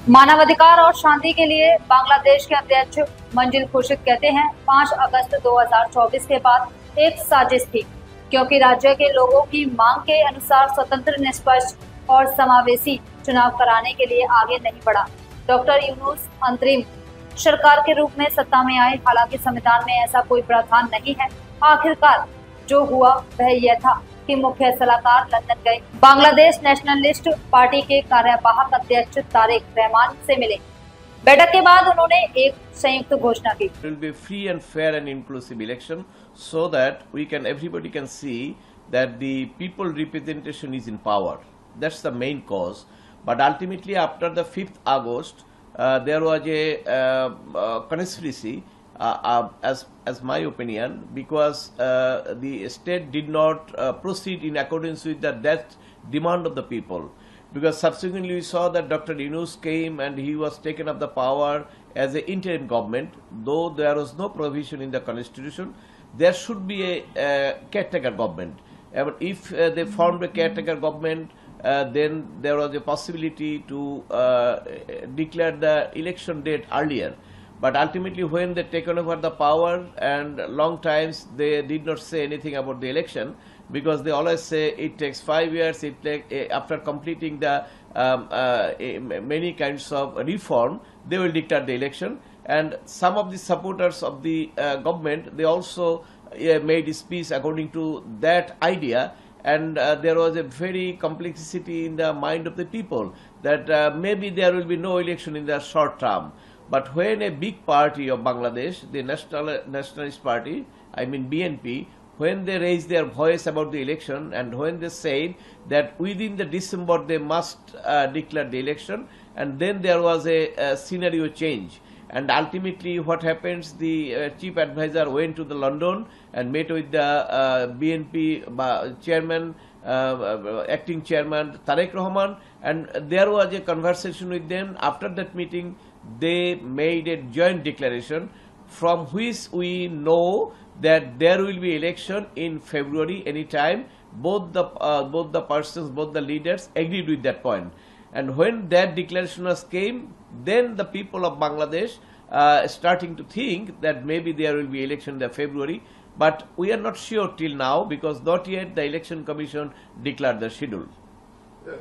मानवाधिकार और शांति के लिए बांग्लादेश के अध्यक्ष मंजिल खुर्शीद कहते हैं 5 अगस्त 2024 के बाद एक साजिश थी, क्योंकि राज्य के लोगों की मांग के अनुसार स्वतंत्र, निष्पक्ष और समावेशी चुनाव कराने के लिए आगे नहीं बढ़ा। डॉक्टर यूनुस अंतरिम सरकार के रूप में सत्ता में आए, हालांकि संविधान में ऐसा कोई प्रावधान नहीं है। आखिरकार जो हुआ वह यह था कि मुख्य सलाहकार लंदन गए, बांग्लादेश नेशनलिस्ट पार्टी के कार्यवाहक अध्यक्ष तारिक रहमान से मिले। बैठक के बाद उन्होंने एक संयुक्त घोषणा की। It will be free and fair and inclusive election, so that everybody can see that the people representation is in power. That's the main cause. But ultimately, after the 5th August, there was a conspiracy, as my opinion, because the state did not proceed in accordance with that demand of the people. Because subsequently we saw that Dr. Yunus came and he was taken up the power as an interim government. Though there was no provision in the constitution, there should be a caretaker government. But if they formed a caretaker government, then there was a possibility to declare the election date earlier. But ultimately, when they taken over the power, and long times they did not say anything about the election, because they always say it takes 5 years. It after completing the many kinds of reform, they will declare the election. And some of the supporters of the government, they also made a speech according to that idea. And there was a very complexity in the mind of the people that maybe there will be no election in the short term. But when a big party of Bangladesh, the Nationalist Party, I mean BNP, when they raised their voice about the election, and when they said that within the December they must declare the election, and then there was a scenario change. And ultimately what happens, the chief advisor went to the London and met with the BNP chairman, acting chairman Tareq Rahman, and there was a conversation with them. After that meeting, they made a joint declaration from which we know that there will be election in February anytime. Both the persons, both the leaders agreed with that point. And when that declaration came, then the people of Bangladesh starting to think that maybe there will be election in February. But we are not sure till now, because not yet the election commission declared the schedule. Yeah.